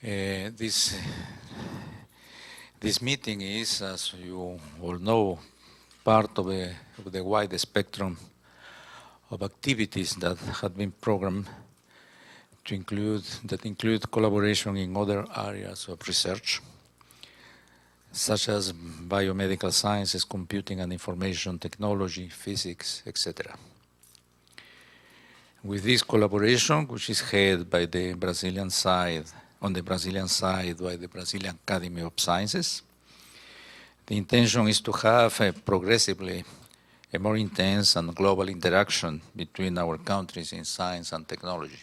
This meeting is, as you all know, part of the wide spectrum of activities that have been programmed to include collaboration in other areas of research, such as biomedical sciences, computing and information technology, physics, etc. With this collaboration, which is headed by the Brazilian side, on the Brazilian side by the Brazilian Academy of Sciences, the intention is to have progressively a more intense and global interaction between our countries in science and technology.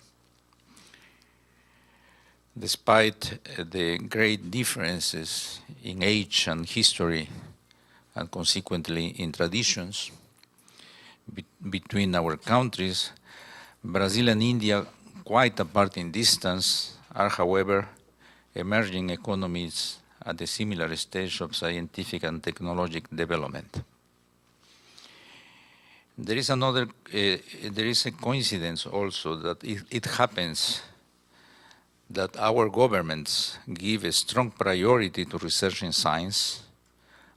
Despite the great differences in age and history, and consequently in traditions between our countries, Brazil and India, quite apart in distance, are, however, emerging economies at a similar stage of scientific and technological development. There is a coincidence also that it happens that our governments give a strong priority to research in science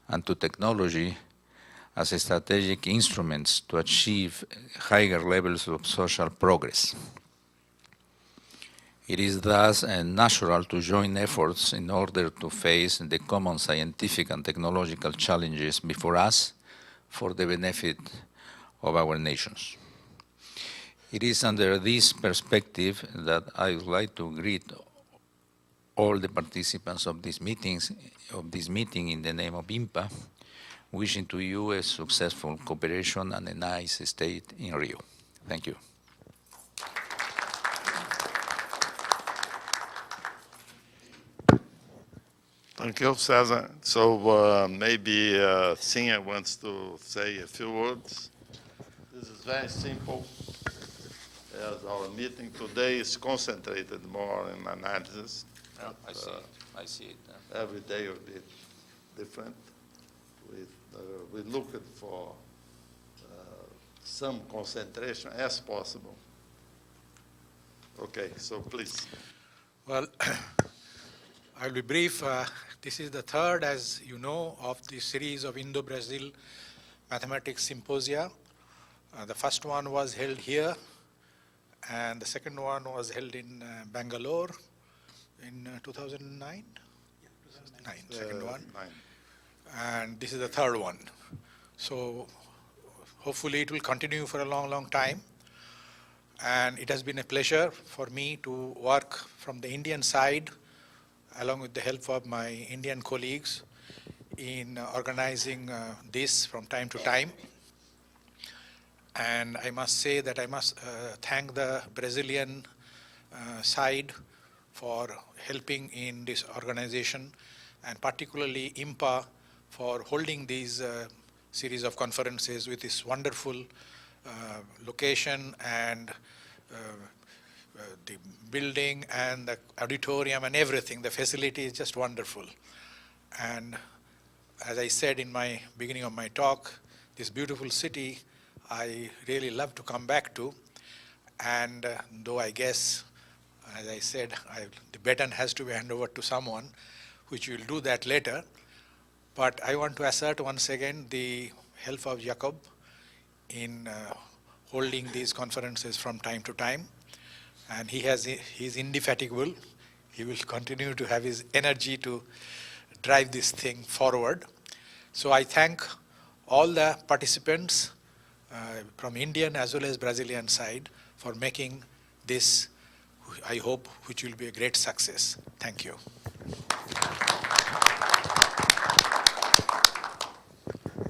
and to technology as strategic instruments to achieve higher levels of social progress. It is thus natural to join efforts in order to face the common scientific and technological challenges before us for the benefit of our nations. It is under this perspective that I would like to greet all the participants of this meeting in the name of IMPA, wishing to you a successful cooperation and a nice stay in Rio. Thank you. Thank you, Cesar. So maybe Sinha wants to say a few words. This is very simple, as our meeting today is concentrated more in analysis. I see it. Every day will be different. We looked for some concentration as possible. Okay, so please. Well, I'll be brief. This is the third, as you know, of the series of Indo-Brazil Mathematics Symposia. The first one was held here, and the second one was held in Bangalore in 2009? Yeah, 2009, second one. And this is the third one. So hopefully it will continue for a long, long time. And it has been a pleasure for me to work from the Indian side, along with the help of my Indian colleagues, in organizing this from time to time. And I must say that I must thank the Brazilian side for helping in this organization, and particularly IMPA for holding these series of conferences with this wonderful location and the building and the auditorium and everything. The facility is just wonderful. And as I said in my beginning of my talk, this beautiful city I really love to come back to. And though I guess, as I said, the baton has to be handed over to someone, which will do that later. But I want to assert once again the help of Jacob in holding these conferences from time to time. And he's indefatigable. He will continue to have his energy to drive this thing forward. So I thank all the participants from Indian as well as Brazilian side for making this, I hope, which will be a great success. Thank you.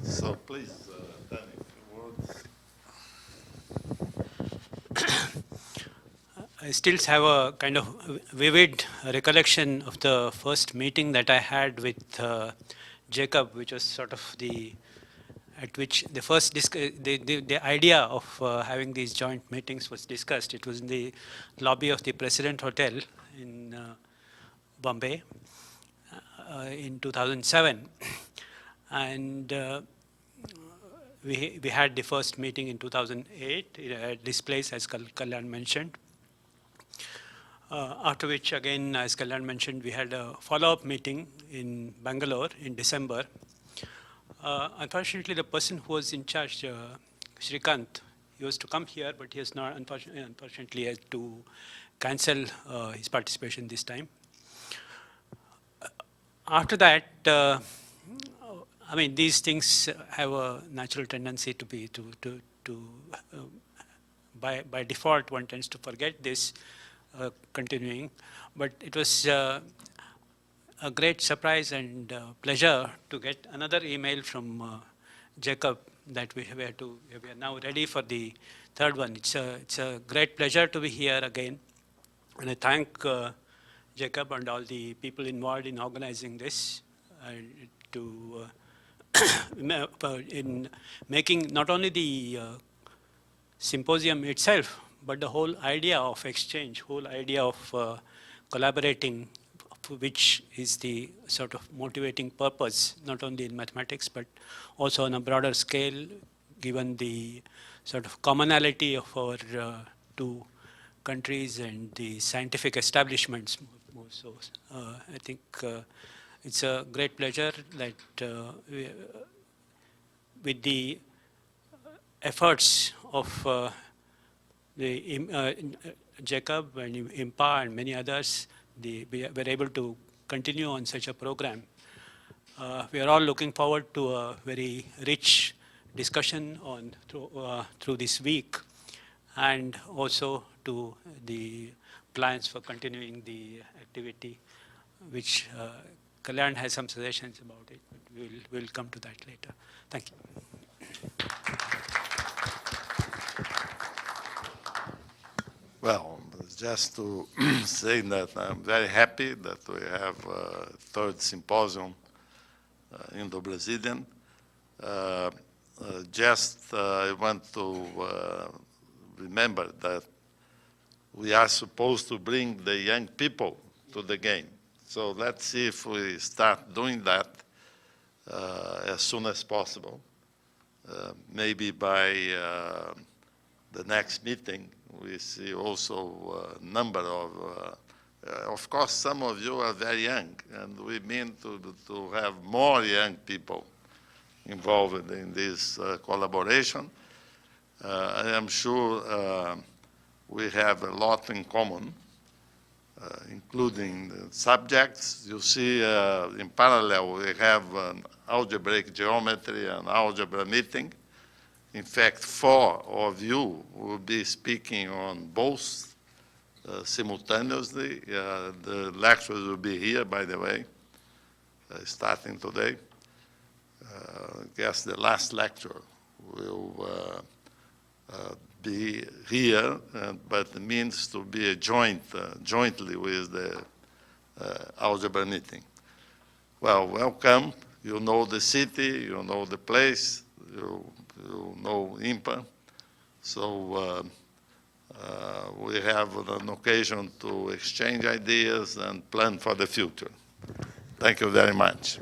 So please, Danny, a few words. I still have a kind of vivid recollection of the first meeting that I had with Jacob, which was sort of at which the first the idea of having these joint meetings was discussed. It was in the lobby of the President Hotel in Bombay in 2007, and we had the first meeting in 2008 at this place, as Kalyan mentioned. After which, again, as Kalyan mentioned, we had a follow-up meeting in Bangalore in December. Unfortunately, the person who was in charge, Shrikant, he was to come here, but he has not, unfortunately had to cancel his participation this time. After that, I mean, these things have a natural tendency to be, by default, one tends to forget this continuing. But it was a great surprise and pleasure to get another email from Jacob that we are now ready for the third one. It's a great pleasure to be here again. And I thank Jacob and all the people involved in organizing this in making not only the symposium itself, but the whole idea of exchange, whole idea of collaborating, which is the sort of motivating purpose, not only in mathematics, but also on a broader scale, given the sort of commonality of our two countries and the scientific establishments more so. I think it's a great pleasure that with the efforts of Jacob and IMPA and many others, we were able to continue on such a program. We are all looking forward to a very rich discussion through this week, and also to the plans for continuing the activity, which Kalyan has some suggestions about it, but we'll come to that later. Thank you. Well, just to say that I'm very happy that we have a third symposium, Indo-Brazilian. I want to remember that we are supposed to bring the young people to the game. So let's see if we start doing that as soon as possible. Maybe by the next meeting, we see also a number of course, some of you are very young, and we mean to have more young people involved in this collaboration. I am sure we have a lot in common, including the subjects. You see, in parallel, we have an algebraic geometry and algebra meeting. In fact, 4 of you will be speaking on both simultaneously. The lectures will be here, by the way, starting today. I guess the last lecture will be here, but it means to be a jointly with the algebra meeting. Well, welcome. You know the city, you know the place, you know IMPA. So we have an occasion to exchange ideas and plan for the future. Thank you very much.